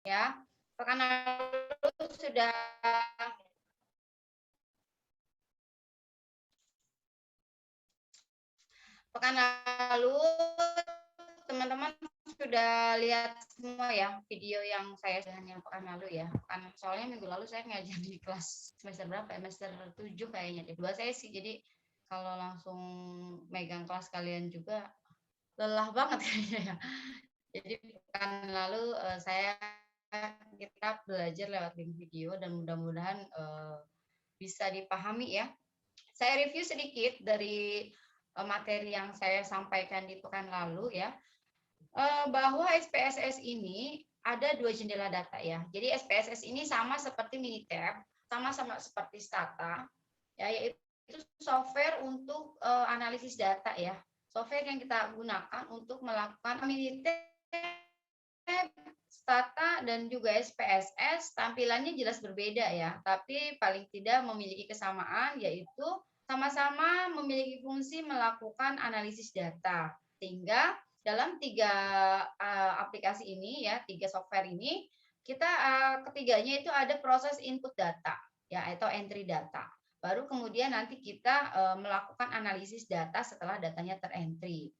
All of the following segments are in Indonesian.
ya. Pekan lalu sudah pekan lalu teman-teman sudah lihat semua ya video yang saya yang pekan lalu ya. Kan soalnya minggu lalu saya ngajar di kelas semester berapa ya? Semester 7 kayaknya deh. 2 sesi. Jadi kalau langsung megang kelas kalian juga lelah banget kayaknya ya. Jadi pekan lalu kita belajar lewat link video dan mudah-mudahan bisa dipahami ya. Saya review sedikit dari materi yang saya sampaikan di pekan lalu ya, bahwa SPSS ini ada 2 jendela data ya. Jadi SPSS ini sama seperti Minitab, sama-sama seperti Stata, ya, yaitu software untuk analisis data ya. Software yang kita gunakan untuk melakukan Minitab, Stata, dan juga SPSS tampilannya jelas berbeda ya, tapi paling tidak memiliki kesamaan yaitu sama-sama memiliki fungsi melakukan analisis data. Sehingga dalam 3 aplikasi ini ya, 3 software ini kita ketiganya itu ada proses input data ya atau entry data. Baru kemudian nanti kita melakukan analisis data setelah datanya terentry.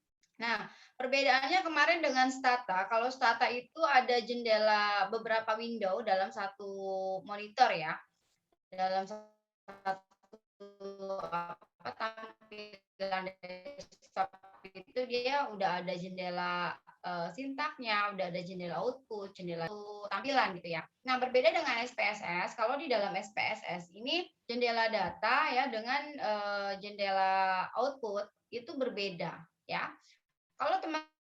Nah, perbedaannya kemarin dengan Stata, kalau Stata itu ada jendela beberapa window dalam satu monitor ya. Dalam satu tampilan desktop itu dia udah ada jendela sintaknya, udah ada jendela output, jendela tampilan gitu ya. Nah, berbeda dengan SPSS, kalau di dalam SPSS ini jendela data ya dengan jendela output itu berbeda ya. Kalau teman-teman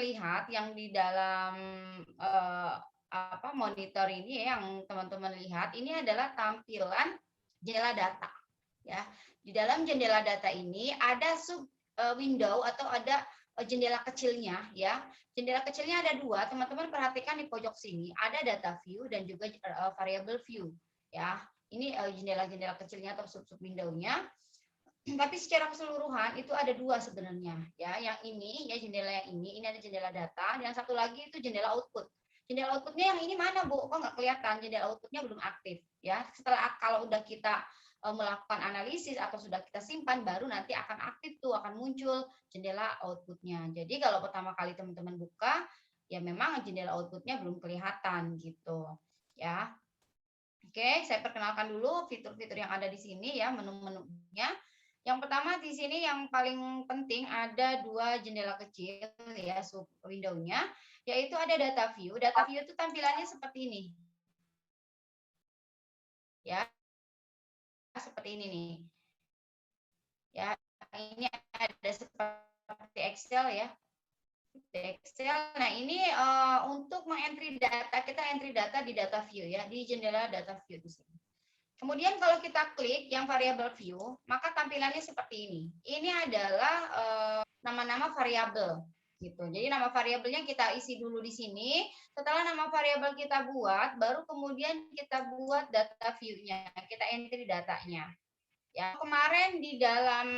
lihat yang di dalam monitor ini yang teman-teman lihat ini adalah tampilan jendela data ya. Di dalam jendela data ini ada sub window atau ada jendela kecilnya ya. Jendela kecilnya ada 2, teman-teman perhatikan di pojok sini ada data view dan juga variable view ya. Ini jendela-jendela kecilnya atau sub window-nya. Tapi secara keseluruhan itu ada 2 sebenarnya ya. Yang ini ya jendela yang ini ada jendela data, yang satu lagi itu jendela output. Jendela outputnya yang ini mana Bu? Kok nggak kelihatan? Jendela outputnya belum aktif ya. Setelah kalau udah kita melakukan analisis atau sudah kita simpan baru nanti akan aktif tuh, akan muncul jendela outputnya. Jadi kalau pertama kali teman-teman buka ya memang jendela outputnya belum kelihatan gitu ya. Oke, saya perkenalkan dulu fitur-fitur yang ada di sini ya, menu-menunya. Yang pertama di sini yang paling penting ada 2 jendela kecil ya sub window-nya, yaitu ada data view. Data view itu tampilannya seperti ini. Ya, seperti ini nih. Ya, ini ada seperti Excel ya. Excel. Nah, ini untuk mengentry data, kita entry data di data view ya, di jendela data view di sini. Kemudian kalau kita klik yang variable view, maka tampilannya seperti ini. Ini adalah nama-nama variabel gitu. Jadi nama variabelnya kita isi dulu di sini. Setelah nama variabel kita buat, baru kemudian kita buat data view-nya. Kita entry datanya. Ya, kemarin di dalam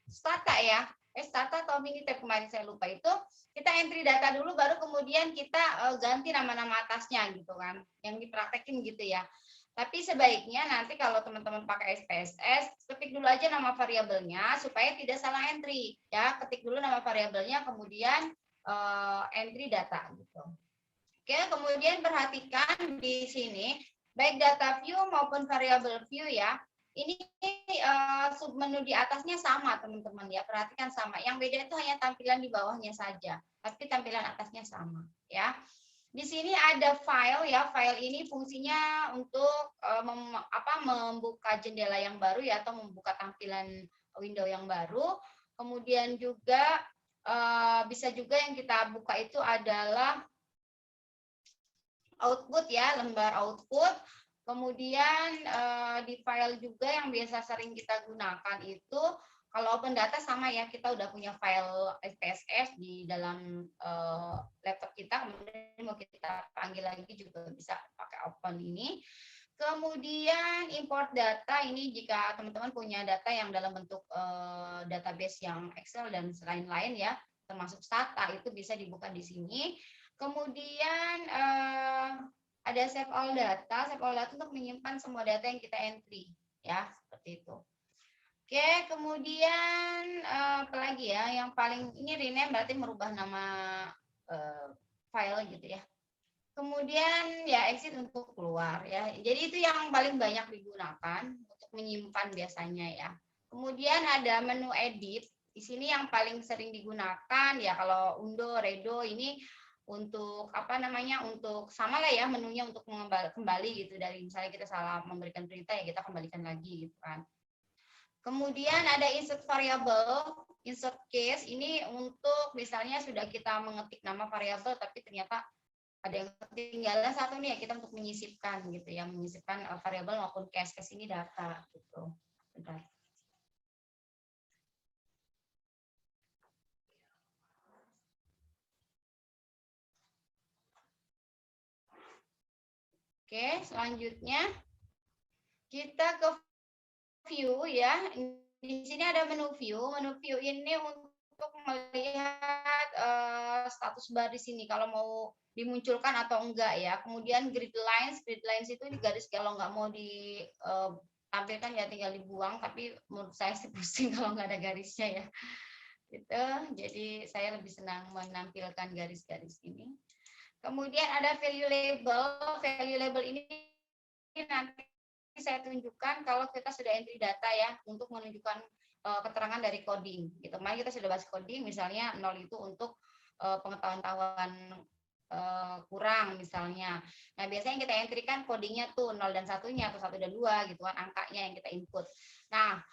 Stata ya. Stata atau Minitab kemarin saya lupa itu kita entry data dulu baru kemudian kita ganti nama-nama atasnya gitu kan. Yang dipraktekin gitu ya. Tapi sebaiknya nanti kalau teman-teman pakai SPSS, ketik dulu aja nama variabelnya supaya tidak salah entry. Ya, ketik dulu nama variabelnya, kemudian entry data gitu. Oke, kemudian perhatikan di sini, baik data view maupun variable view ya. Ini submenu di atasnya sama teman-teman ya, perhatikan sama. Yang beda itu hanya tampilan di bawahnya saja, tapi tampilan atasnya sama ya. Di sini ada file ya, file ini fungsinya untuk membuka jendela yang baru ya atau membuka tampilan window yang baru. Kemudian juga bisa juga yang kita buka itu adalah output ya, lembar output. Kemudian di file juga yang biasa sering kita gunakan itu kalau open data sama ya, kita udah punya file SPSS di dalam laptop kita, kemudian mau kita panggil lagi juga bisa pakai open ini. Kemudian import data ini jika teman-teman punya data yang dalam bentuk database yang Excel dan lain-lain ya, termasuk SATA itu bisa dibuka di sini. Kemudian ada save all data. Save all data untuk menyimpan semua data yang kita entry, ya seperti itu. Oke, kemudian apalagi ya yang paling ini rename berarti merubah nama file gitu ya. Kemudian ya exit untuk keluar ya. Jadi itu yang paling banyak digunakan untuk menyimpan biasanya ya. Kemudian ada menu edit. Di sini yang paling sering digunakan ya kalau Undo, Redo ini untuk apa namanya? Untuk sama lah ya menunya untuk kembali gitu dari misalnya kita salah memberikan perintah ya kita kembalikan lagi gitu kan. Kemudian ada insert variable, insert case ini untuk misalnya sudah kita mengetik nama variabel tapi ternyata ada yang ketinggalan satu nih ya kita untuk menyisipkan gitu ya, menyisipkan variabel maupun case ini data gitu. Bentar. Oke, selanjutnya kita ke view ya. Di sini ada menu view. Menu view ini untuk melihat status bar di sini kalau mau dimunculkan atau enggak ya. Kemudian grid lines itu garis kalau nggak mau ditampilkan ya tinggal dibuang. Tapi menurut saya sih pusing kalau nggak ada garisnya ya. Gitu. Jadi saya lebih senang menampilkan garis-garis ini. Kemudian ada value label. Value label ini nanti saya tunjukkan kalau kita sudah entry data ya untuk menunjukkan keterangan dari coding gitu. Kemarin kita sudah bahas coding misalnya 0 itu untuk pengetahuan kurang misalnya. Nah, biasanya kita entry kan codingnya tuh 0 dan 1-nya atau 1 dan 2 gitu kan angkanya yang kita input. Nah,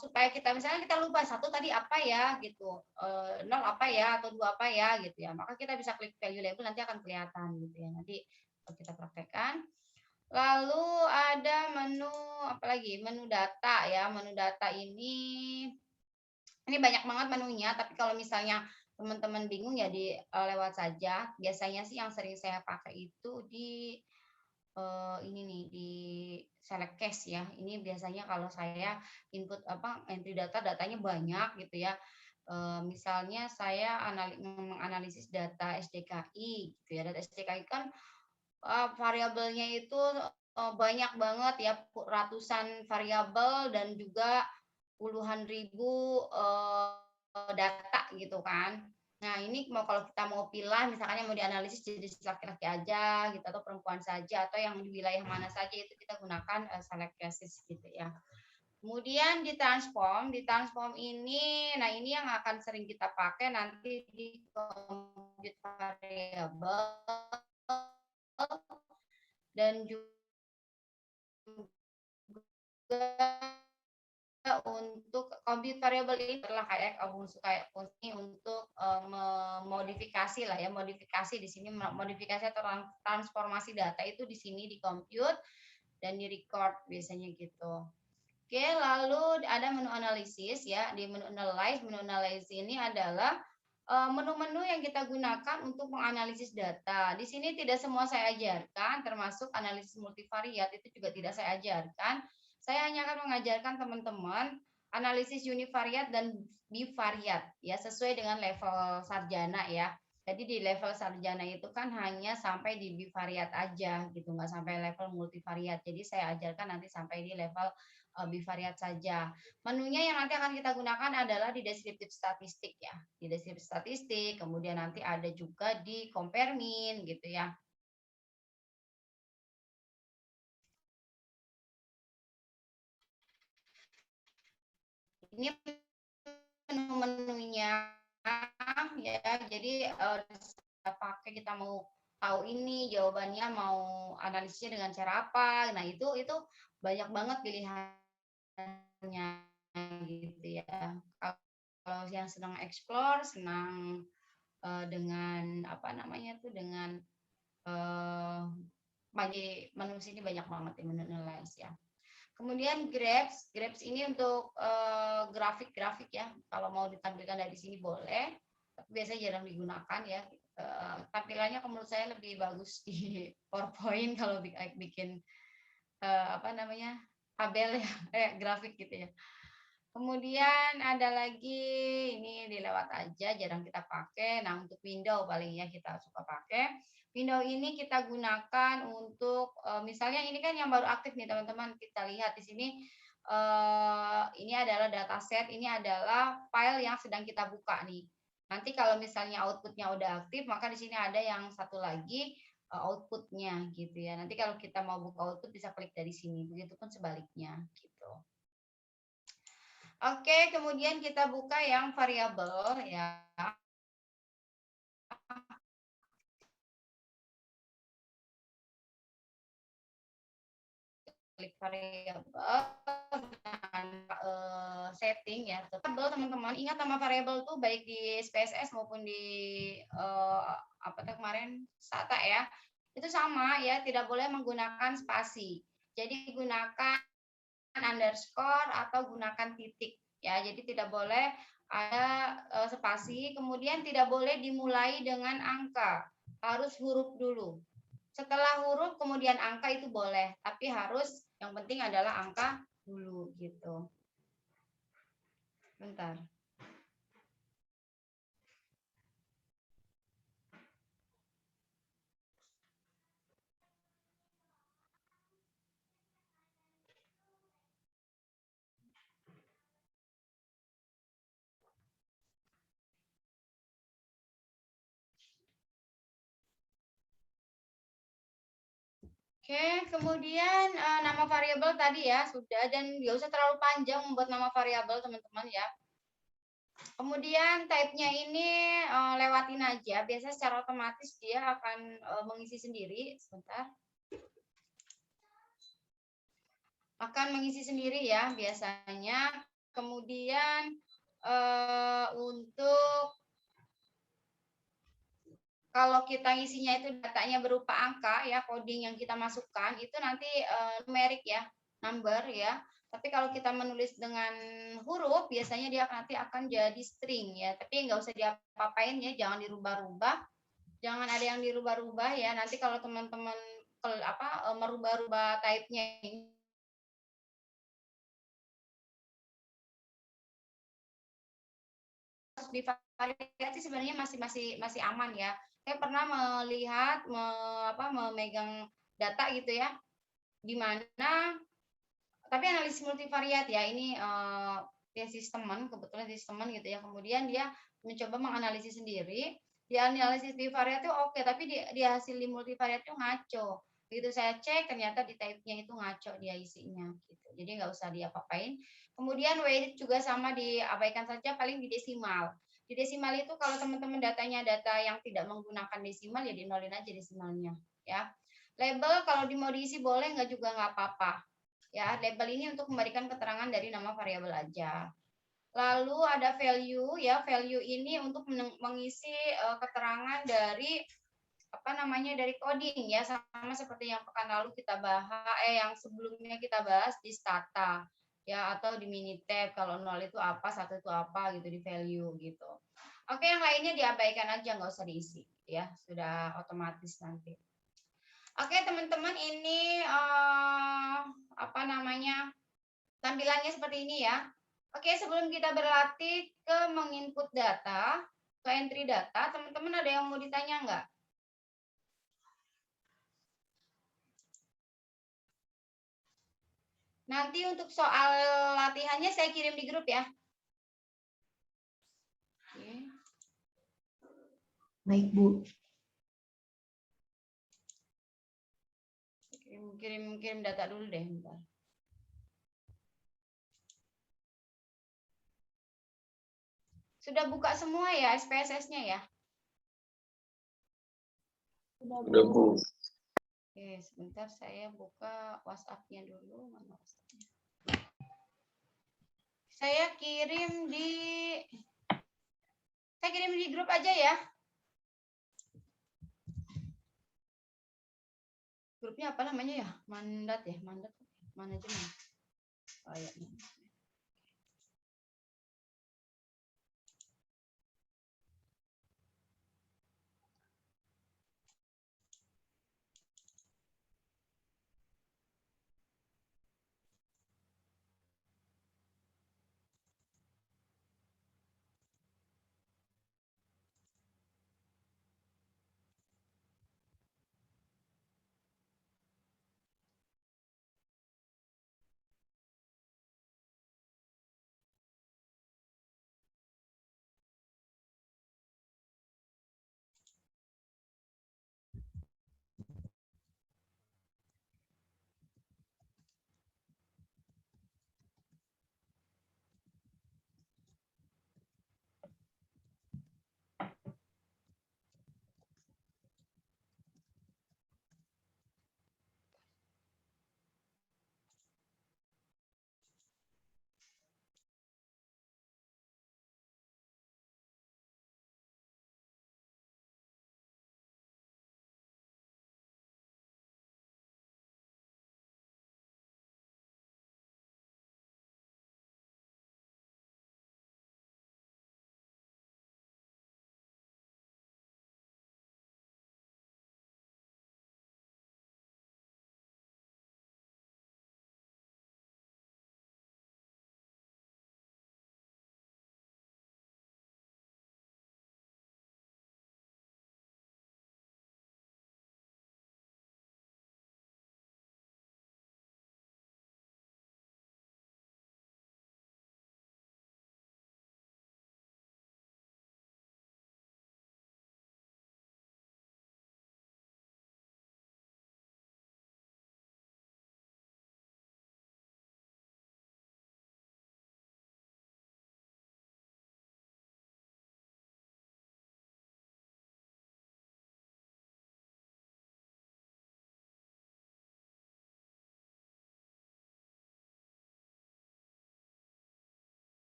supaya kita misalnya kita lupa 1 tadi apa ya gitu. 0 apa ya atau 2 apa ya gitu ya. Maka kita bisa klik value label nanti akan kelihatan gitu ya. Nanti kita praktekkan. Lalu ada menu apalagi menu data ya. Menu data ini banyak banget menunya, tapi kalau misalnya teman-teman bingung ya lewat saja. Biasanya sih yang sering saya pakai itu di ini nih di select case ya. Ini biasanya kalau saya input entry datanya banyak gitu ya. Misalnya saya menganalisis data SDKI gitu ya. Data SDKI kan variabelnya itu banyak banget ya, ratusan variabel dan juga puluhan ribu data gitu kan. Nah, ini kalau kita mau pilih misalkan yang mau dianalisis jenis laki-laki aja gitu atau perempuan saja atau yang di wilayah mana saja itu kita gunakan select cases gitu ya. Kemudian di transform ini, nah ini yang akan sering kita pakai nanti di compute variable dan juga untuk compute variable ini adalah kayak fungsi untuk memodifikasi lah ya, modifikasi di sini modifikasi atau transformasi data itu di sini di compute dan di record biasanya gitu. Oke, lalu ada menu analisis ya. Di menu analyze ini adalah menu-menu yang kita gunakan untuk menganalisis data. Di sini tidak semua saya ajarkan, termasuk analisis multivariat itu juga tidak saya ajarkan. Saya hanya akan mengajarkan teman-teman analisis univariat dan bivariat ya sesuai dengan level sarjana ya. Jadi di level sarjana itu kan hanya sampai di bivariat aja gitu, nggak sampai level multivariat. Jadi saya ajarkan nanti sampai di level bivariat saja. Menunya yang nanti akan kita gunakan adalah di descriptive statistik ya. Di descriptive statistik, kemudian nanti ada juga di compare mean gitu ya. Ini menu-menunya ya. Jadi pakai kita mau tahu ini jawabannya mau analisisnya dengan cara apa. Nah, itu banyak banget pilihannya gitu ya. Kalau yang senang explore, senang dengan apa namanya tuh dengan menu sini banyak banget ya menu analyze ya. Kemudian Grabs ini untuk grafik-grafik ya. Kalau mau ditampilkan dari sini boleh, tapi biasanya jarang digunakan ya. Tampilannya menurut saya lebih bagus di PowerPoint kalau bikin apa namanya tabel ya, grafik gitu ya. Kemudian ada lagi, ini dilewat aja, jarang kita pakai. Nah, untuk window paling ya kita suka pakai. Window ini kita gunakan untuk misalnya ini kan yang baru aktif nih teman-teman. Kita lihat di sini ini adalah dataset, ini adalah file yang sedang kita buka nih. Nanti kalau misalnya outputnya udah aktif, maka di sini ada yang satu lagi outputnya gitu ya. Nanti kalau kita mau buka output bisa klik dari sini. Begitupun sebaliknya gitu. Oke, kemudian kita buka yang variabel ya. Klik variabel setting ya. Variabel teman-teman, ingat nama variabel tuh baik di SPSS maupun di apa tuh kemarin SATA ya. Itu sama ya, tidak boleh menggunakan spasi. Jadi gunakan underscore atau gunakan titik ya. Jadi tidak boleh ada spasi, kemudian tidak boleh dimulai dengan angka. Harus huruf dulu. Setelah huruf kemudian angka itu boleh, tapi harus yang penting adalah angka dulu gitu. Bentar. Oke, kemudian nama variabel tadi ya sudah, dan nggak usah terlalu panjang membuat nama variabel teman-teman ya. Kemudian type-nya ini lewatin aja, biasanya secara otomatis dia akan mengisi sendiri. Sebentar. Akan mengisi sendiri ya biasanya. Kemudian untuk kalau kita isinya itu datanya berupa angka ya, coding yang kita masukkan itu nanti numerik ya, number ya. Tapi kalau kita menulis dengan huruf biasanya dia nanti akan jadi string ya. Tapi nggak usah diapa-apain ya, jangan dirubah-rubah. Jangan ada yang dirubah-rubah ya. Nanti kalau teman-teman merubah-rubah type-nya ini divariasi sebenarnya masih aman ya. Saya pernah melihat memegang data gitu ya, di mana tapi analisis multivariat ya ini dia sisteman, kebetulan sisteman gitu ya. Kemudian dia mencoba menganalisis sendiri. Di analisis bivariat itu oke, tapi di hasil di multivariat itu ngaco. Begitu saya cek ternyata di type-nya itu ngaco dia isinya gitu. Jadi nggak usah diapa-apain. Kemudian weighted juga sama diabaikan saja, paling di desimal. Di desimal itu kalau teman-teman datanya data yang tidak menggunakan desimal ya dinolin aja desimalnya ya. Label kalau mau diisi boleh, nggak juga nggak apa-apa. Ya, label ini untuk memberikan keterangan dari nama variabel aja. Lalu ada value ya, value ini untuk mengisi keterangan dari dari coding ya, sama seperti yang pekan lalu kita bahas yang sebelumnya kita bahas di stata ya, atau di minitab. Kalau 0 itu apa, 1 itu apa gitu di value gitu. Oke, yang lainnya diabaikan aja, nggak usah diisi ya, sudah otomatis nanti. Oke teman-teman, ini tampilannya seperti ini ya. Oke, sebelum kita berlatih ke menginput data, ke entry data, teman-teman ada yang mau ditanya nggak? Nanti untuk soal latihannya saya kirim di grup ya. Oke. Baik, Bu. Kirim data dulu deh, bentar. Sudah buka semua ya SPSS-nya ya? Sudah, Bu. Oke, sebentar saya buka WhatsApp-nya dulu. Mana WhatsApp-nya? Saya kirim di grup aja ya. Grupnya apa namanya ya? Mandat ya, mandat manajemen. Oh ya.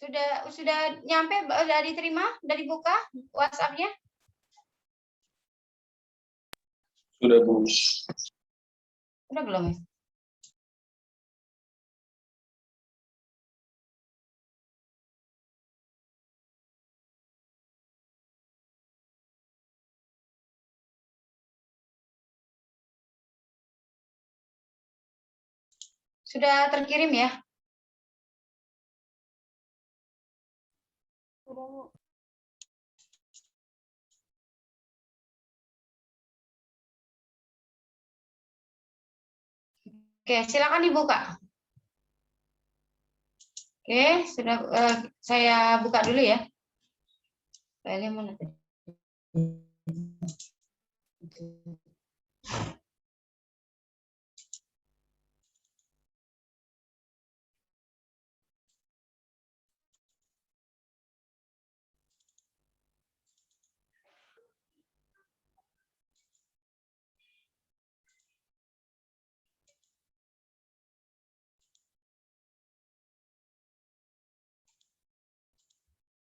Sudah nyampe, sudah diterima, sudah dibuka WhatsApp-nya? Sudah, Bu. Udah belum? Sudah terkirim ya? Sudah, Bu. Oke, silakan dibuka. Oke, sudah saya buka dulu ya. Filenya mana tadi?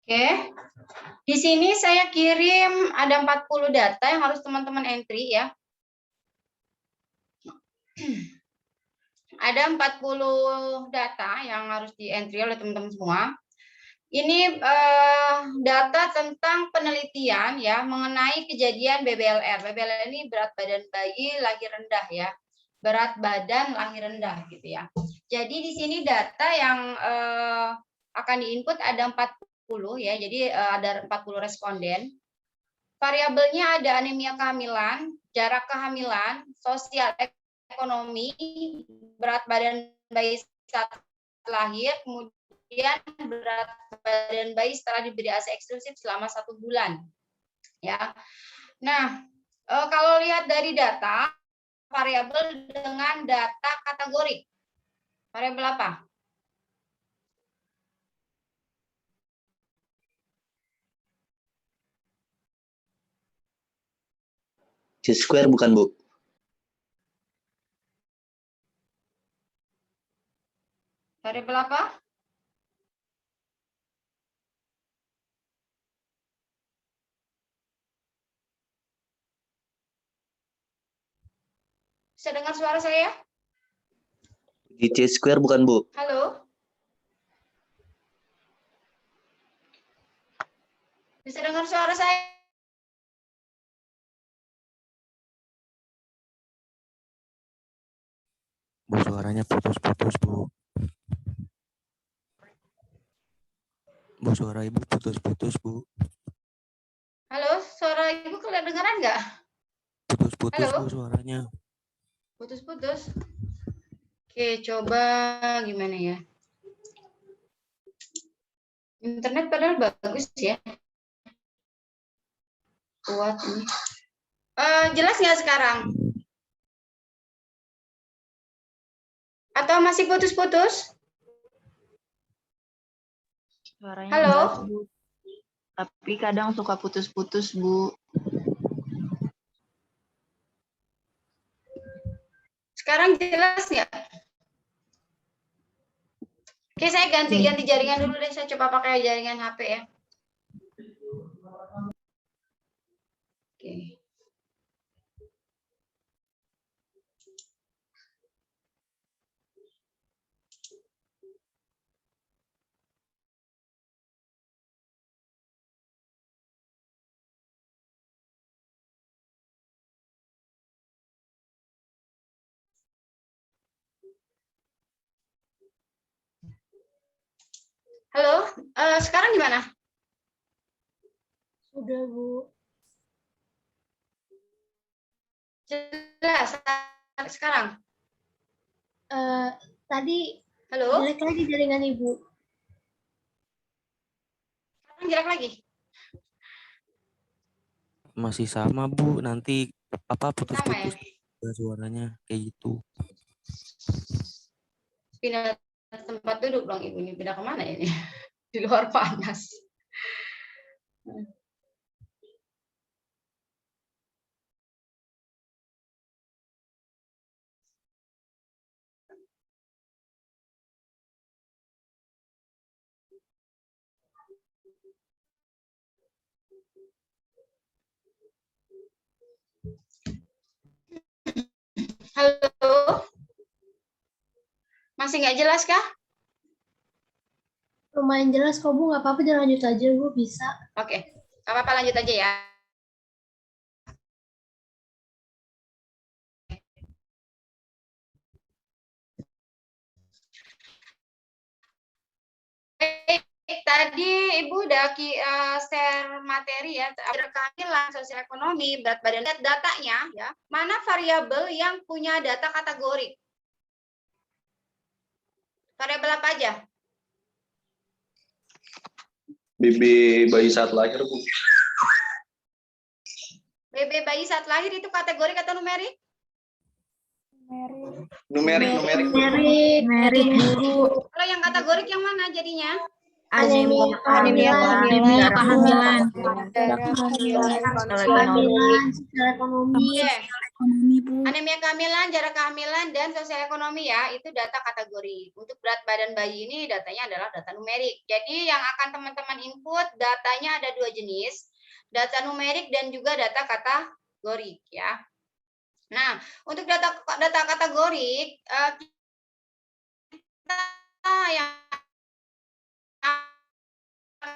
Oke. Di sini saya kirim ada 40 data yang harus teman-teman entry ya. Ada 40 data yang harus di-entry oleh teman-teman semua. Ini data tentang penelitian ya mengenai kejadian BBLR. BBLR ini berat badan bayi lahir rendah ya. Berat badan lahir rendah gitu ya. Jadi di sini data yang akan diinput ada 40 ya. Jadi ada 40 responden. Variabelnya ada anemia kehamilan, jarak kehamilan, sosial ekonomi, berat badan bayi saat lahir, kemudian berat badan bayi setelah diberi ASI eksklusif selama 1 bulan. Ya. Nah, kalau lihat dari data, variabel dengan data kategori. Variabel apa? C-square bukan, Bu? Variabel apa? Bisa dengar suara saya? Di C-square bukan, Bu? Halo? Bisa dengar suara saya? Bu, suaranya putus-putus, Bu. Bu, suara Ibu putus-putus, Bu. Halo, suara Ibu kedengaran nggak? Putus-putus, Halo? Bu, suaranya. Putus-putus. Oke, coba gimana ya? Internet padahal bagus ya. Kuat ini. Jelas nggak sekarang? Atau masih putus-putus? Suaranya Halo? jelas, Bu. Tapi kadang suka putus-putus, Bu. Sekarang jelas nggak? Oke, saya ganti jaringan dulu deh. Saya coba pakai jaringan HP ya. Oke. Halo, sekarang gimana? Sudah, Bu. Jelas sekarang. Tadi Halo? jelek lagi jaringan Ibu. Sekarang jelek lagi. Masih sama, Bu. Nanti Sama ya? putus-putus suaranya kayak gitu. Pindah tempat duduk dong Ibu ini. Pindah kemana ini? Di luar panas. Halo, masih nggak jelas kah? Lumayan jelas kok Bu, nggak apa-apa, jangan lanjut aja Bu, bisa. Oke, nggak apa-apa, lanjut aja ya. Baik, tadi Ibu udah share materi ya, kehamilan, sosial ekonomi, berat badan. Lihat datanya ya, mana variabel yang punya data kategori? Variabel apa aja? BB bayi saat lahir, Bu. BB bayi saat lahir itu kategorik atau numerik? Numerik, Bu. Merit Bu. Kalau yang kategorik yang mana jadinya? Anemia kehamilan. Kehamilan, sosial ekonomi. Oke. Ekonomi Bu. Anemia kehamilan, jarak kehamilan, dan sosial ekonomi ya, itu data kategori. Untuk berat badan bayi ini datanya adalah data numerik. Jadi yang akan teman-teman input datanya ada dua jenis, data numerik dan juga data kategorik ya. Nah, untuk data kategorik kita yang akan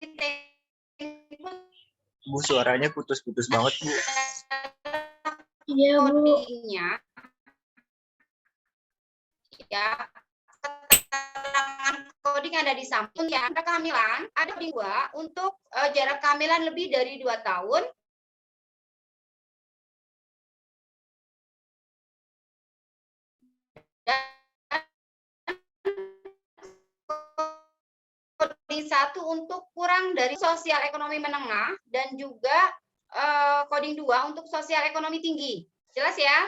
kita input Bu, suaranya putus-putus banget, Bu. Iya Bu. codingnya ya, keterangan coding ada di samping ya. Ada kehamilan, ada coding 2 untuk jarak kehamilan lebih dari 2 tahun. Dan coding 1 untuk kurang dari sosial ekonomi menengah dan juga coding 2 untuk sosial ekonomi tinggi. Jelas ya?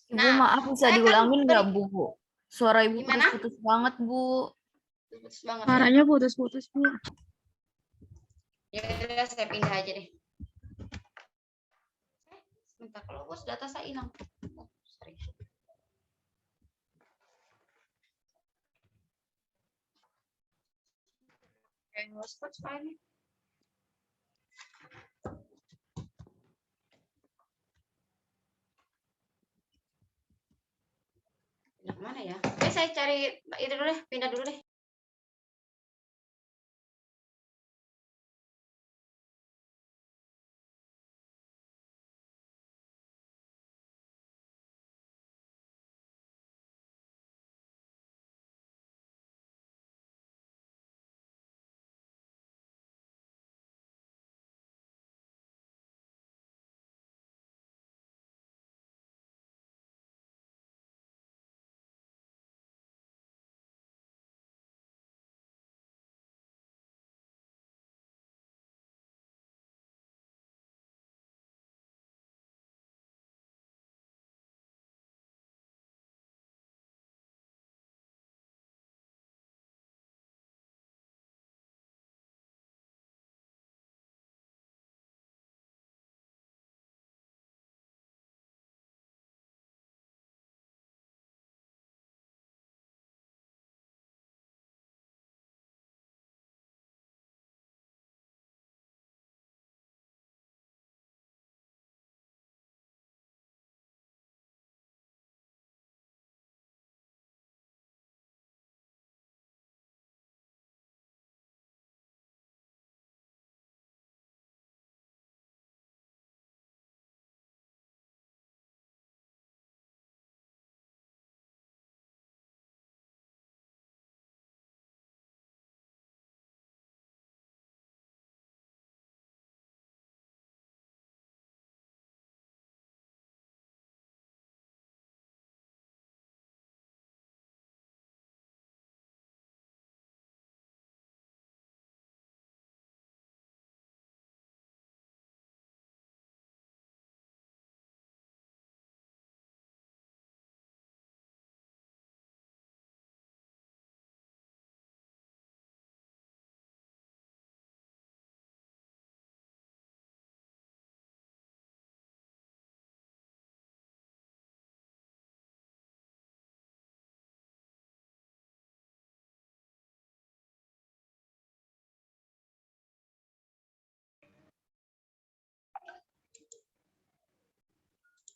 Ibu Nah, maaf bisa saya akan diulangin nggak beri- Bu? Suara Ibu Gimana? putus-putus banget Bu. Bagus banget ya. Suaranya putus-putus Bu. Ya udah, saya pindah aja deh. Sebentar, kalau bos data saya hilang. Oh, sorry. Oke, hotspot file-nya. Pindah kemana ya? Oke, saya cari itu dulu deh, pindah dulu deh.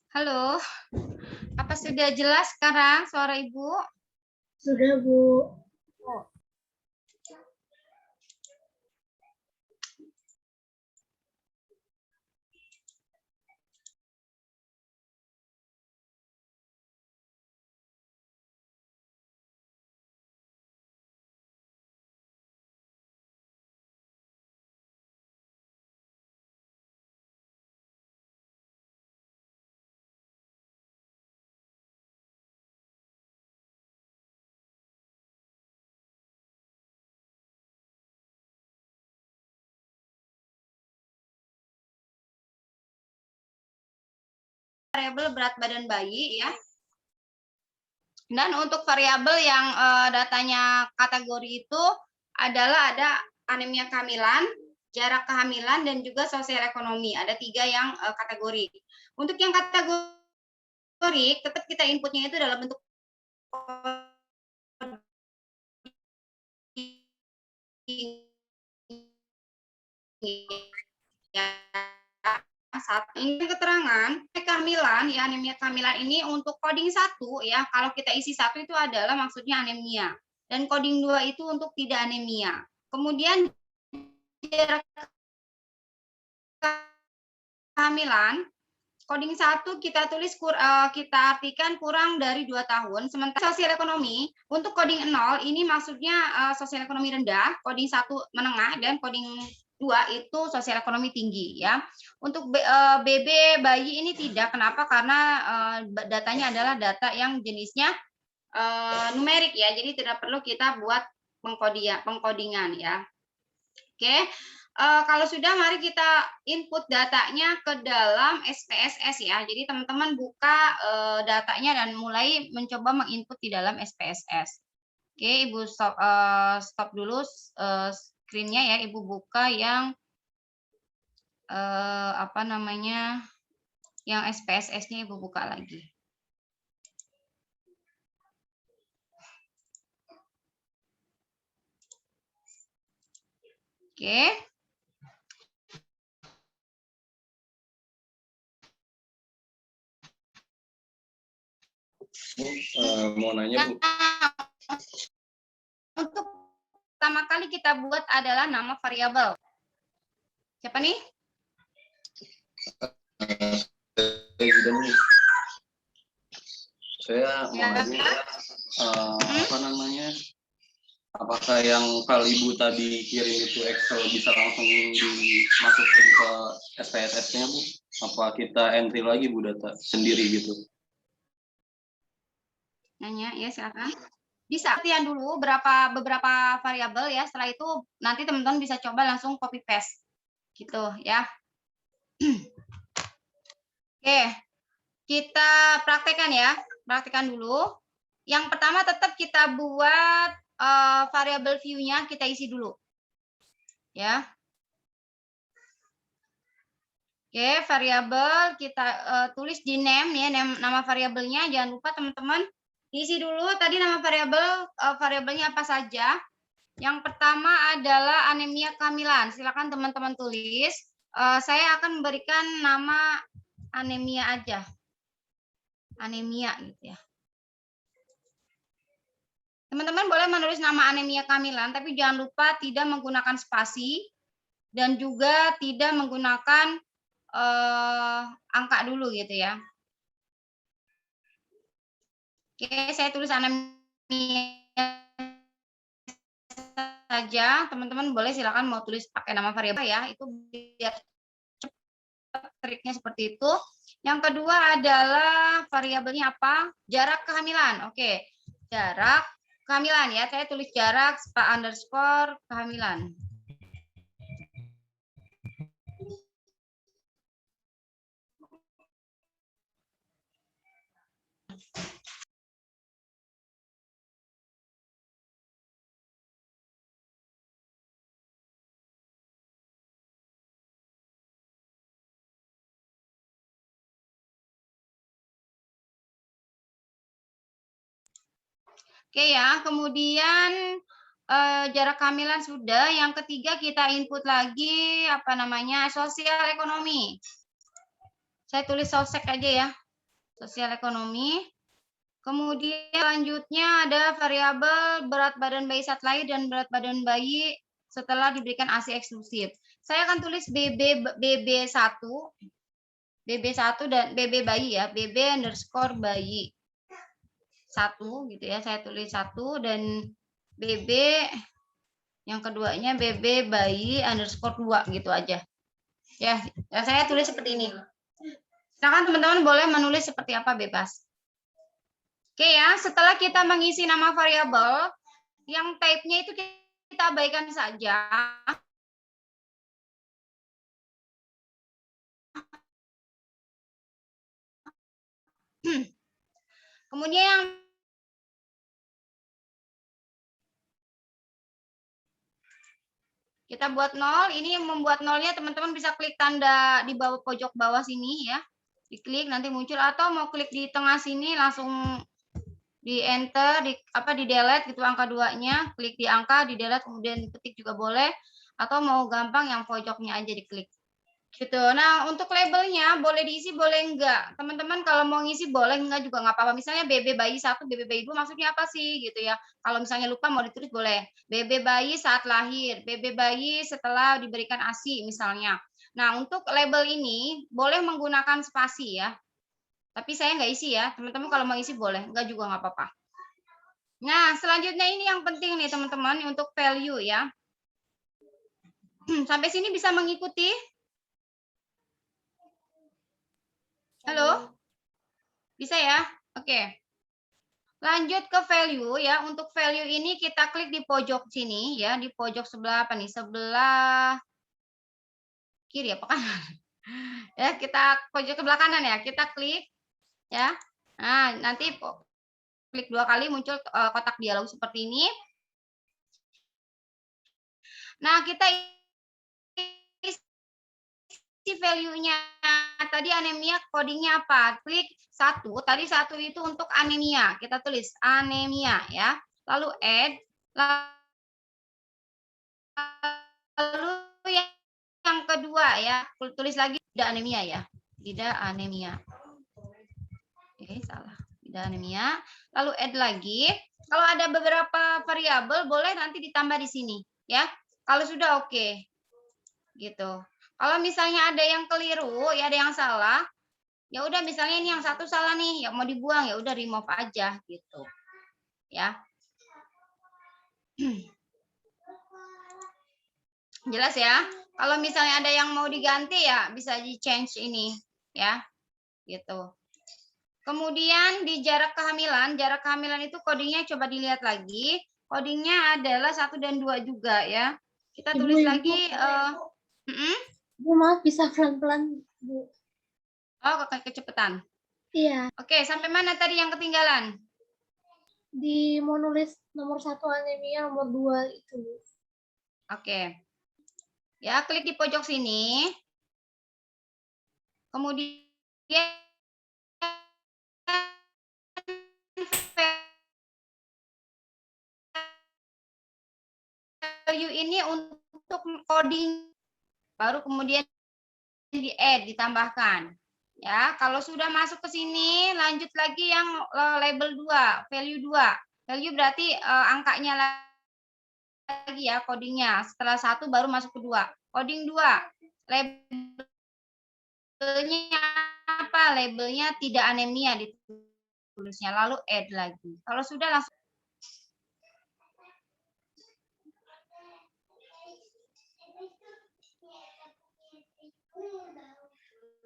Halo, apa sudah jelas sekarang suara Ibu? Sudah, Bu. Variabel berat badan bayi ya. Dan untuk variabel yang datanya kategori itu adalah ada anemia kehamilan, jarak kehamilan, dan juga sosial ekonomi. Ada 3 yang kategori. Untuk yang kategori, tetap kita inputnya itu dalam bentuk saat ini keterangan kehamilan ya, anemia kehamilan ini untuk coding 1 ya, kalau kita isi 1 itu adalah maksudnya anemia, dan coding 2 itu untuk tidak anemia. Kemudian jarak kehamilan coding 1 kita tulis kita artikan kurang dari 2 tahun. Sementara sosial ekonomi untuk coding 0 ini maksudnya sosial ekonomi rendah, coding 1 menengah, dan coding 2 itu sosial ekonomi tinggi ya. Untuk BB bayi ini tidak. Kenapa? Karena datanya adalah data yang jenisnya numerik ya. Jadi tidak perlu kita buat pengkodingan ya. Oke. Kalau sudah, mari kita input datanya ke dalam SPSS ya. Jadi teman-teman buka datanya dan mulai mencoba menginput di dalam SPSS. Oke, Ibu stop dulu screen-nya ya. Ibu buka yang apa namanya, yang SPSS-nya Ibu buka lagi. Oke. Mau nanya, Bu. Untuk pertama kali kita buat adalah nama variabel. Siapa nih? Saya mau nanya, apa namanya? Apakah yang kalau Ibu tadi kirim itu Excel bisa langsung dimasukin ke SPSS-nya, Bu? Apa kita entry lagi, Bu, data sendiri gitu? Nanya ya, silakan. Bisa latihan dulu beberapa variabel ya. Setelah itu nanti teman-teman bisa coba langsung copy paste gitu ya. Oke, kita praktekkan ya. Praktekkan dulu. Yang pertama tetap kita buat variabel view-nya kita isi dulu. Ya. Oke, variabel kita tulis di name ya, nama variabelnya. Jangan lupa teman-teman isi dulu tadi nama variabelnya apa saja. Yang pertama adalah anemia kehamilan. Silakan teman-teman tulis. Saya akan memberikan nama anemia aja. Anemia gitu ya. Teman-teman boleh menulis nama anemia kehamilan, tapi jangan lupa tidak menggunakan spasi dan juga tidak menggunakan angka dulu gitu ya. Oke, saya tulis anemia saja. Teman-teman boleh silakan mau tulis pakai nama variabel ya, itu biar cepat, triknya seperti itu. Yang kedua adalah variabelnya apa? Jarak kehamilan. Oke, jarak kehamilan ya. Saya tulis jarak _kehamilan. Oke ya, kemudian jarak kehamilan sudah. Yang ketiga kita input lagi apa namanya, sosial ekonomi. Saya tulis sosek aja ya. Sosial ekonomi. Kemudian selanjutnya ada variabel berat badan bayi saat lahir dan berat badan bayi setelah diberikan ASI eksklusif. Saya akan tulis BB1 dan BB bayi ya, BB_bayi 1 gitu ya. Saya tulis 1 dan BB yang keduanya BB bayi _2 gitu aja. Ya, saya tulis seperti ini. Silakan teman-teman boleh menulis seperti apa bebas. Oke ya, setelah kita mengisi nama variabel, yang type-nya itu kita abaikan saja. Kemudian yang kita buat 0, ini membuat nolnya teman-teman bisa klik tanda di bawah pojok bawah sini ya. Diklik nanti muncul, atau mau klik di tengah sini langsung di enter, di delete gitu angka 2-nya, klik di angka, di delete kemudian ketik juga boleh, atau mau gampang yang pojoknya aja diklik. Gitu. Nah, untuk labelnya boleh diisi boleh enggak. Teman-teman kalau mau ngisi boleh, enggak juga enggak apa-apa. Misalnya BB bayi 1, BB bayi 2 maksudnya apa sih gitu ya. Kalau misalnya lupa mau ditulis boleh. BB bayi saat lahir, BB bayi setelah diberikan ASI misalnya. Nah, untuk label ini boleh menggunakan spasi ya. Tapi saya enggak isi ya. Teman-teman kalau mau isi boleh, enggak juga enggak apa-apa. Nah, selanjutnya ini yang penting nih teman-teman untuk value ya. Sampai sini bisa mengikuti? Halo? Bisa ya? Oke. Lanjut ke value ya. Untuk value ini kita klik di pojok sini ya, di pojok sebelah apa nih? Sebelah kiri apa kanan? Ya, kita pojok sebelah kanan ya. Kita klik ya. Nah, nanti klik 2 kali muncul kotak dialog seperti ini. Nah, kita isi value-nya. Tadi anemia codingnya apa? Klik 1. Tadi 1 itu untuk anemia. Kita tulis anemia ya. Lalu add. Lalu yang kedua ya, tulis lagi tidak anemia ya. Tidak anemia. Oke, salah. Tidak anemia. Lalu add lagi. Kalau ada beberapa variabel boleh nanti ditambah di sini ya. Kalau sudah oke. Gitu. Kalau misalnya ada yang keliru, ya ada yang salah, ya udah misalnya ini yang satu salah nih, ya mau dibuang ya udah remove aja gitu. Ya. Jelas ya? Kalau misalnya ada yang mau diganti ya bisa di change ini ya. Gitu. Kemudian di jarak kehamilan itu codingnya coba dilihat lagi. Codingnya adalah 1 dan 2 juga ya. Kita tulis lagi Bu, maaf bisa pelan-pelan, Bu. oh, kecepatan. Iya, Oke, sampai mana tadi yang ketinggalan? di mau nulis nomor 1 anemia, nomor 2 itu, Bu. Oke. Ya, klik di pojok sini. Kemudian value ini untuk coding, baru kemudian di add, ditambahkan. Ya, kalau sudah masuk ke sini, lanjut lagi yang label 2, value 2. Value berarti angkanya lagi ya, codingnya. Setelah 1 baru masuk ke 2. Coding 2. Labelnya apa? Labelnya tidak anemia ditulisnya. Lalu add lagi. Kalau sudah langsung.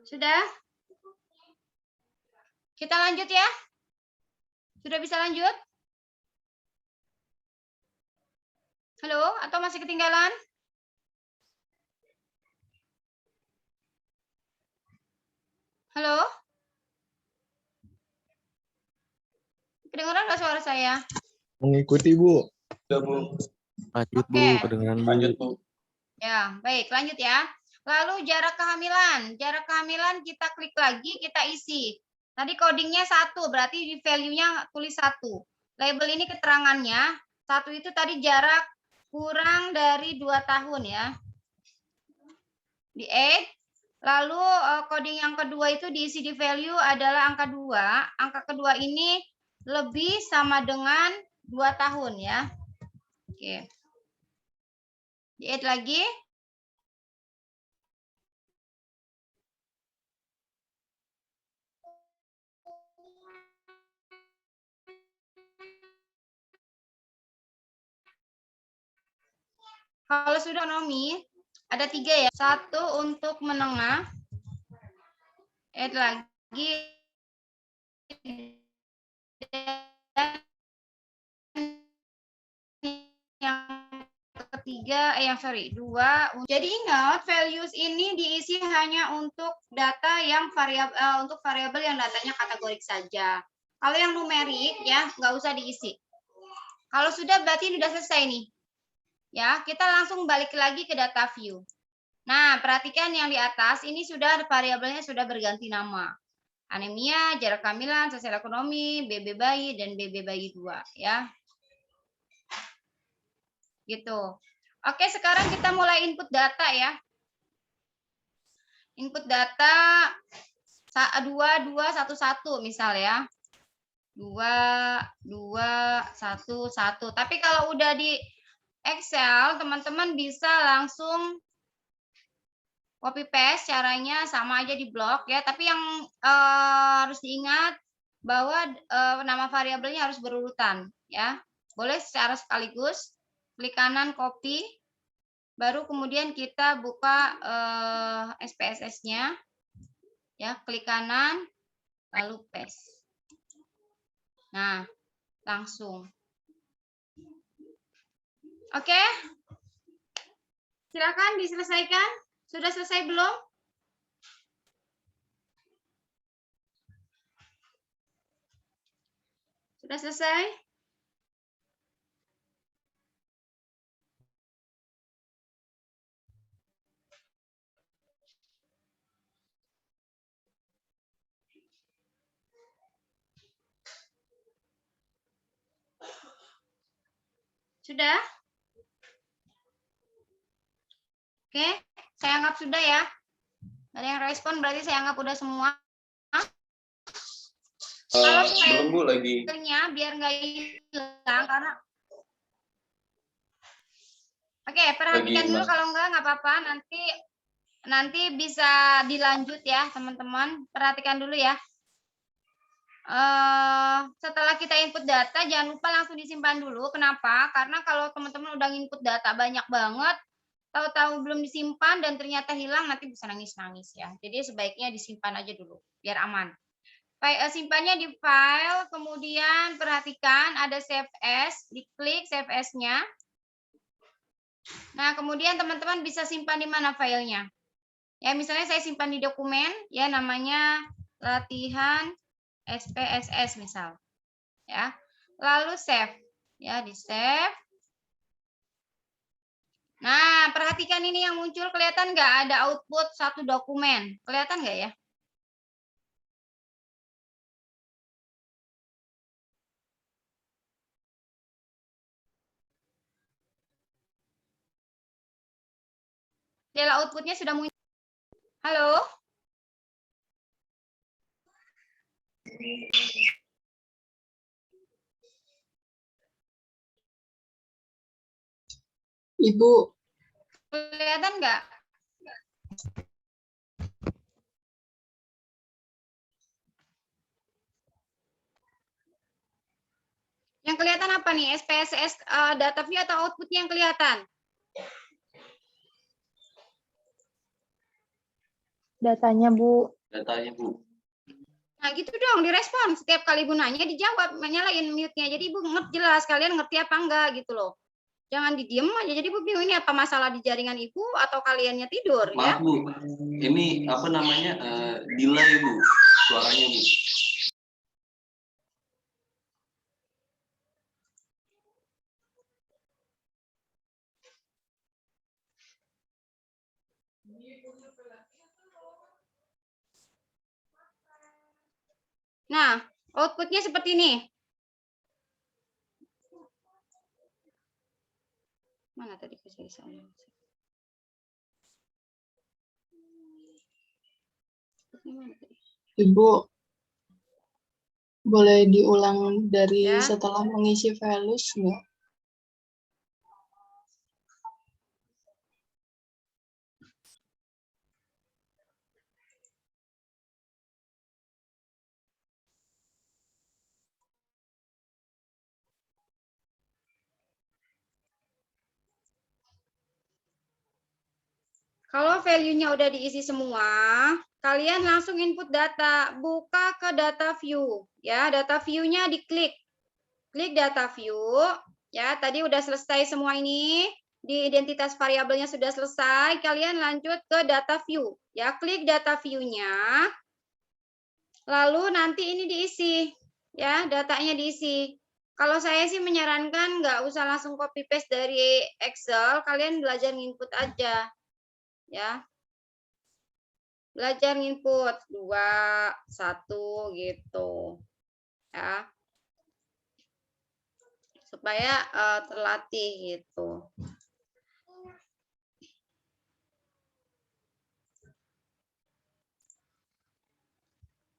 Sudah? Kita lanjut ya? Sudah bisa lanjut? Halo? Atau masih ketinggalan? Halo? Kedengaran nggak suara saya? Mengikuti, Bu. Udah, Bu. Lanjut, Bu. Oke. Kedengeran, Bu. Lanjut, Bu. Ya, baik. Lanjut ya. Lalu jarak kehamilan. Jarak kehamilan kita klik lagi, kita isi. Tadi codingnya 1, berarti di value-nya tulis 1. Label ini keterangannya. 1 itu tadi jarak kurang dari 2 tahun ya. Di add. Lalu coding yang kedua itu diisi di value adalah angka 2. Angka kedua ini lebih sama dengan 2 tahun ya. Oke. Di-add lagi. Kalau sudah ekonomi, ada 3 ya. 1 untuk menengah. Add lagi. Yang ketiga, dua. Jadi ingat, values ini diisi hanya untuk data yang variabel, untuk variabel yang datanya kategorik saja. Kalau yang numerik ya, nggak usah diisi. Kalau sudah berarti sudah selesai nih. Ya, kita langsung balik lagi ke data view. Nah, perhatikan yang di atas ini sudah variabelnya sudah berganti nama. Anemia, jarak kehamilan, sosial ekonomi, BB bayi dan BB bayi 2 ya. Gitu. Oke, sekarang kita mulai input data ya. Input data 2 2 1 1 misal ya. 2 2 1 1. Tapi kalau udah di Excel, teman-teman bisa langsung copy paste, caranya sama aja di blok ya. Tapi yang harus diingat bahwa nama variabelnya harus berurutan ya. Boleh secara sekaligus, klik kanan copy, baru kemudian kita buka SPSS-nya ya, klik kanan lalu paste. Nah, langsung. Oke. Silakan diselesaikan. Sudah selesai belum? Sudah selesai? Sudah? Oke, saya anggap sudah ya. Ada yang respon berarti saya anggap udah semua. Kalau Belum Bu lagi. biar nggak hilang karena Oke, perhatikan dulu, kalau nggak apa-apa, nanti bisa dilanjut ya teman-teman. Perhatikan dulu ya. Setelah kita input data, jangan lupa langsung disimpan dulu. Kenapa? Karena kalau teman-teman udah input data banyak banget, tahu-tahu belum disimpan dan ternyata hilang, nanti bisa nangis-nangis ya. Jadi sebaiknya disimpan aja dulu, biar aman. Simpannya di file, kemudian perhatikan ada save as, diklik save as-nya. Nah, kemudian teman-teman bisa simpan di mana filenya. Ya, misalnya saya simpan di dokumen, ya namanya latihan SPSS misal. Ya. Lalu save. Ya, di save. Nah, perhatikan ini yang muncul, kelihatan nggak ada output satu dokumen? Kelihatan nggak ya? Data outputnya sudah muncul. Halo? Ibu. Kelihatan nggak? Yang kelihatan apa nih? SPSS data view atau outputnya yang kelihatan? Datanya, Bu. Datanya Bu. Nah, gitu dong, direspon. Setiap kali Ibu nanya, dijawab, nyalain mute-nya. Jadi Ibu jelas, kalian ngerti apa enggak gitu loh. Jangan didiem aja. Jadi Ibu bingung, ini apa masalah di jaringan Ibu atau kaliannya tidur ya? Maaf Bu, ini apa namanya delay Bu, suaranya Bu. Nah, outputnya seperti ini. Mana tadi saya sana? Ibu, boleh diulang dari Ya. setelah mengisi values nggak? Kalau value-nya udah diisi semua, kalian langsung input data, buka ke data view, ya. Data view-nya diklik. Klik data view, ya. Tadi udah selesai semua ini, di identitas variabelnya sudah selesai, kalian lanjut ke data view, ya. Klik data view-nya. Lalu nanti ini diisi, ya, datanya diisi. Kalau saya sih menyarankan nggak usah langsung copy paste dari Excel, kalian belajar input aja, ya. Belajar input 2, 1 gitu. Ya. Supaya terlatih gitu.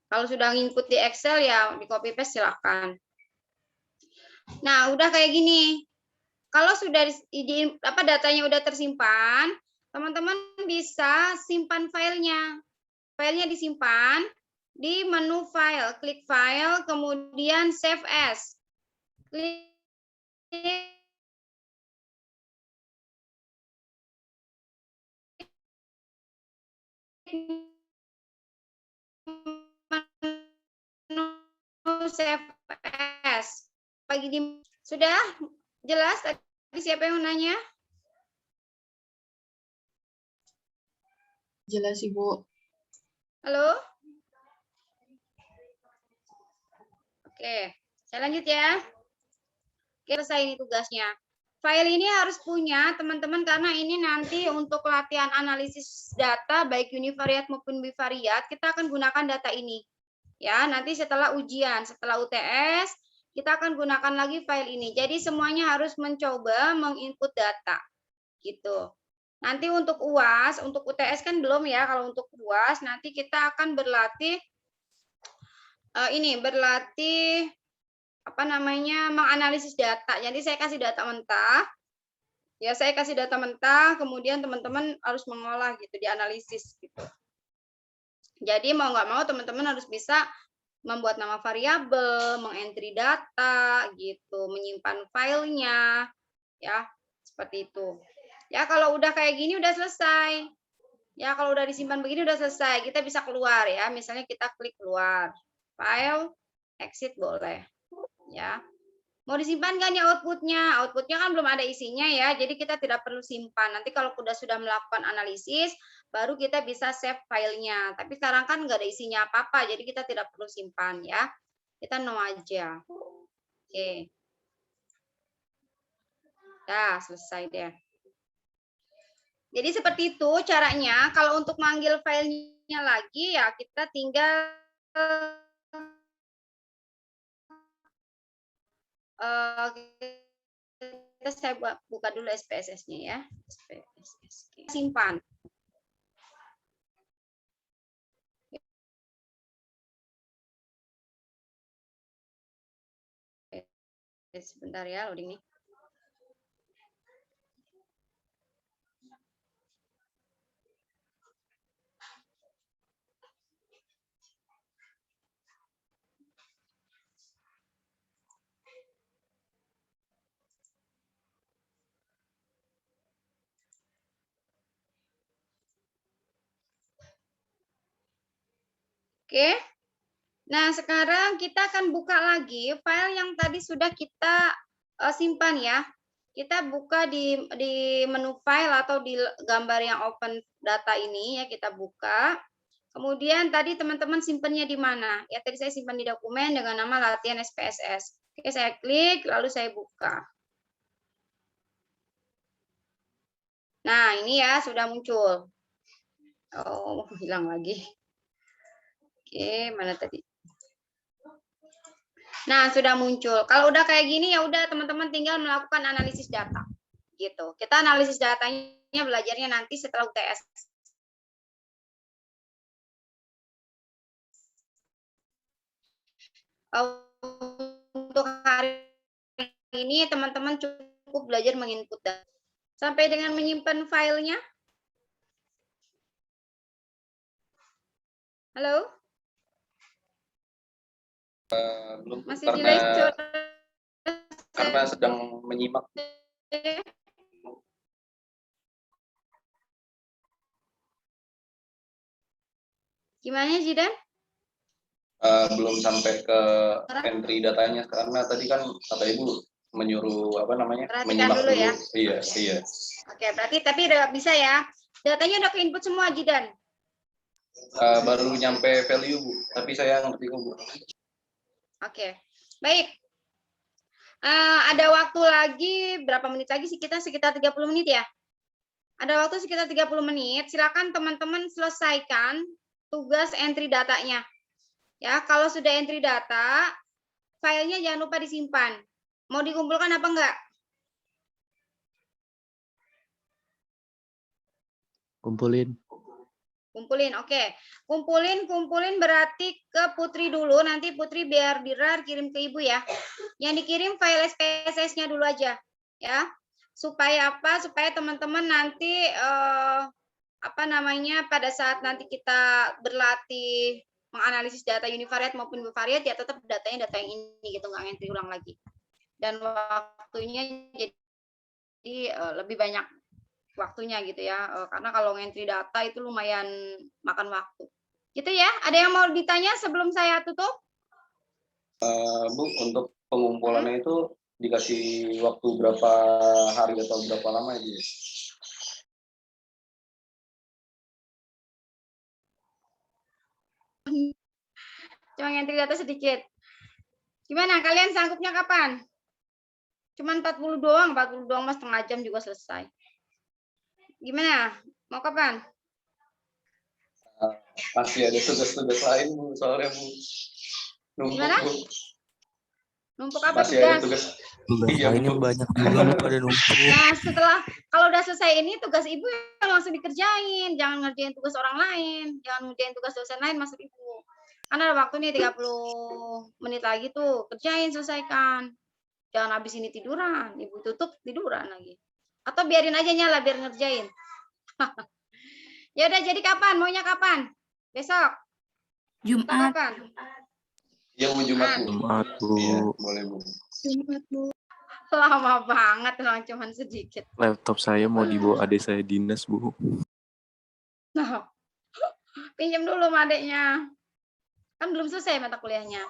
Kalau sudah input di Excel ya di copy paste silakan. Nah, udah kayak gini. Kalau sudah datanya udah tersimpan, teman-teman bisa simpan filenya. Filenya disimpan di menu file, klik file, kemudian save as. Klik menu save as. Sudah jelas tadi siapa yang nanya? Jelas, Ibu. Halo? Oke, saya lanjut ya. Oke, selesai ini tugasnya. File ini harus punya teman-teman karena ini nanti untuk latihan analisis data baik univariat maupun bivariat, kita akan gunakan data ini. Ya, nanti setelah ujian, setelah UTS, kita akan gunakan lagi file ini. Jadi semuanya harus mencoba menginput data. Gitu. Nanti untuk UAS, untuk UTS kan belum ya. Kalau untuk UAS nanti kita akan berlatih menganalisis data. Jadi saya kasih data mentah. Ya, saya kasih data mentah, kemudian teman-teman harus mengolah gitu, dianalisis gitu. Jadi mau nggak mau teman-teman harus bisa membuat nama variabel, mengentry data gitu, menyimpan filenya, ya, seperti itu. Ya, kalau udah kayak gini udah selesai. Ya, kalau udah disimpan begini udah selesai. Kita bisa keluar ya. Misalnya kita klik keluar. File, exit boleh. Ya. Mau disimpan kan ya outputnya? Outputnya kan belum ada isinya ya, jadi kita tidak perlu simpan. Nanti kalau sudah melakukan analisis, baru kita bisa save filenya. Tapi sekarang kan nggak ada isinya apa-apa, jadi kita tidak perlu simpan ya. Kita no aja. Oke. Dah, selesai deh. Jadi seperti itu caranya. Kalau untuk manggil filenya lagi ya kita tinggal saya buka dulu SPSS-nya ya. SPSS. Simpan. Sebentar ya loading nih. Oke. Nah, sekarang kita akan buka lagi file yang tadi sudah kita simpan ya. Kita buka di menu file atau di gambar yang open data ini ya, kita buka. Kemudian tadi teman-teman simpannya di mana? Ya, tadi saya simpan di dokumen dengan nama latihan SPSS. Oke, saya klik lalu saya buka. Nah, ini ya sudah muncul. Oh, hilang lagi. Oke, mana tadi? Nah, sudah muncul. Kalau udah kayak gini ya udah teman-teman tinggal melakukan analisis data. Gitu. Kita analisis datanya belajarnya nanti setelah UTS. untuk hari ini teman-teman cukup belajar menginput data. Sampai dengan menyimpan filenya. Halo? Belum Masih delay karena sedang menyimak. Gimana Zidan? Belum sampai ke entry datanya karena tadi kan kata ibu menyuruh apa namanya Perhatikan menyimak dulu ya. Iya iya. Oke, berarti tapi udah bisa ya. Datanya udah ke input semua Zidan. Baru nyampe value Bu, tapi saya ngerti kok Bu. Oke, baik. Ada waktu lagi, berapa menit lagi sih kita? Sekitar 30 menit ya? Ada waktu sekitar 30 menit. Silakan teman-teman selesaikan tugas entry datanya. Ya, kalau sudah entry data, filenya jangan lupa disimpan. Mau dikumpulkan apa enggak? Kumpulin. Kumpulin, oke. Kumpulin berarti ke Putri dulu. Nanti Putri biar Dirar kirim ke Ibu ya. Yang dikirim file SPSS-nya dulu aja, ya. Supaya apa? Supaya teman-teman nanti pada saat nanti kita berlatih menganalisis data univariate maupun bivariate ya tetap datanya data yang ini gitu, nggak ngentri ulang lagi. Dan waktunya jadi lebih banyak waktunya gitu ya, karena kalau ngentri data itu lumayan makan waktu. Gitu ya. Ada yang mau ditanya sebelum saya tutup? Bu, untuk pengumpulannya itu dikasih waktu berapa hari atau berapa lama ya? Cuma ngentri data sedikit. Gimana? Kalian sanggupnya kapan? Cuman 40 doang mas, setengah jam juga selesai. Gimana? Mau kapan? Masih ada tugas-tugas lain Bu, soalnya Bu. Numpuk Gimana? Bu. Numpuk apa Masih ada tugas? tugas. Tugas Iya, lainnya Bu. banyak juga Bu, pada numpuk. Nah, kalau udah selesai ini tugas Ibu yang langsung dikerjain. Jangan ngerjain tugas orang lain. Jangan ngerjain tugas dosen lain, maksud Ibu. Karena ada waktu nih 30 menit lagi tuh. Kerjain, selesaikan. Jangan habis ini tiduran. Ibu tutup, tiduran lagi. Atau biarin aja nyala, biar ngerjain. Ya udah, jadi kapan? Maunya kapan? Besok? Atau kapan? Iya Bu, Jumat Bu. Jumat Bu. Iya, boleh Bu. Jumat, Bu. Lama banget, orang cuman sedikit. Laptop saya mau dibawa adik saya dinas, Bu. Nah, pinjam dulu sama adeknya. Kan belum selesai mata kuliahnya.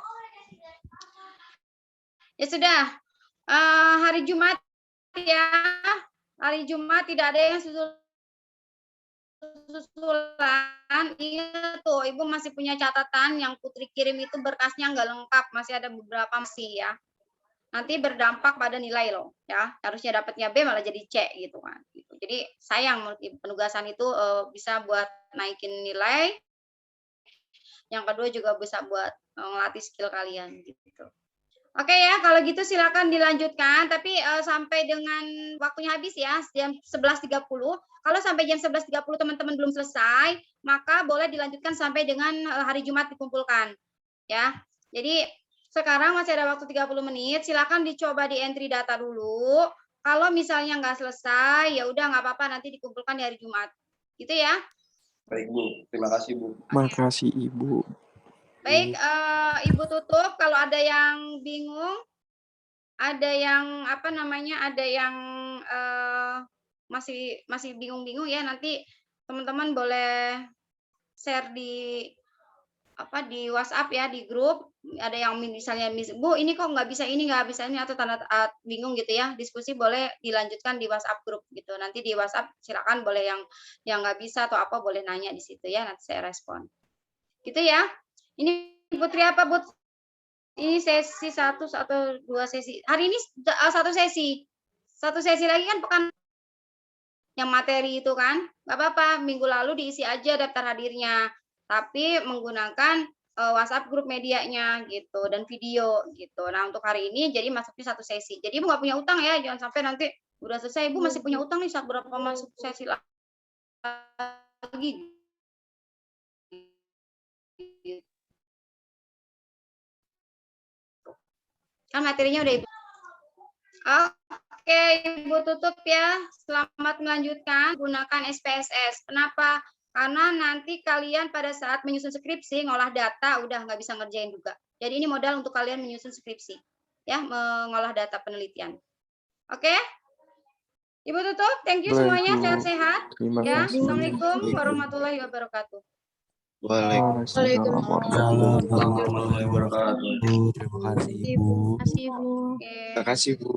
Ya sudah, hari Jumat ya. Hari Jumat tidak ada yang susulan. Ingat tuh, Ibu masih punya catatan yang Putri kirim itu berkasnya nggak lengkap. Masih ada beberapa masih ya. Nanti berdampak pada nilai loh ya, harusnya dapatnya B malah jadi C gitu kan gitu. Jadi sayang penugasan itu bisa buat naikin nilai, yang kedua juga bisa buat ngelatih skill kalian gitu. Oke ya, kalau gitu silakan dilanjutkan, tapi sampai dengan waktunya habis ya, jam 11.30. Kalau sampai jam 11.30 teman-teman belum selesai, maka boleh dilanjutkan sampai dengan hari Jumat dikumpulkan ya. Jadi sekarang masih ada waktu 30 menit, silakan dicoba di entry data dulu. Kalau misalnya nggak selesai, ya udah nggak apa-apa, nanti dikumpulkan di hari Jumat. Gitu ya. Baik Bu, terima kasih Bu. Makasih Ibu. Baik, Ibu tutup. Kalau ada yang bingung, ada yang ada yang masih bingung-bingung ya, nanti teman-teman boleh share di WhatsApp ya, di grup. Ada yang misalnya Bu ini kok nggak bisa ini atau tanda bingung gitu ya, diskusi boleh dilanjutkan di WhatsApp grup gitu. Nanti di WhatsApp silakan boleh yang nggak bisa atau apa boleh nanya di situ ya, nanti saya respon gitu ya. Ini Putri apa Bu? Ini sesi 1 atau 2 sesi hari ini, satu sesi lagi kan pekan yang materi itu kan. Nggak apa-apa, minggu lalu diisi aja daftar hadirnya, tapi menggunakan WhatsApp grup medianya gitu dan video gitu. Nah untuk hari ini jadi masuknya 1 sesi. Jadi Ibu nggak punya utang ya, jangan sampai nanti udah selesai Ibu masih punya utang nih saat berapa masuk sesi lagi. Kan materinya udah Ibu. Oke, Ibu tutup ya. Selamat melanjutkan gunakan SPSS. Kenapa? Karena nanti kalian pada saat menyusun skripsi, ngolah data udah nggak bisa ngerjain juga. Jadi ini modal untuk kalian menyusun skripsi. Ya, mengolah data penelitian. Oke? Ibu tutup, thank you Baik, semuanya, Bu. sehat-sehat. Terima Ya, kasih. Assalamualaikum Baik, Bu. warahmatullahi wabarakatuh. Waalaikumsalam warahmatullahi wabarakatuh. Warahmatullahi wabarakatuh. Terima kasih, Ibu. Terima kasih, Bu. Oke. Terima kasih, Bu.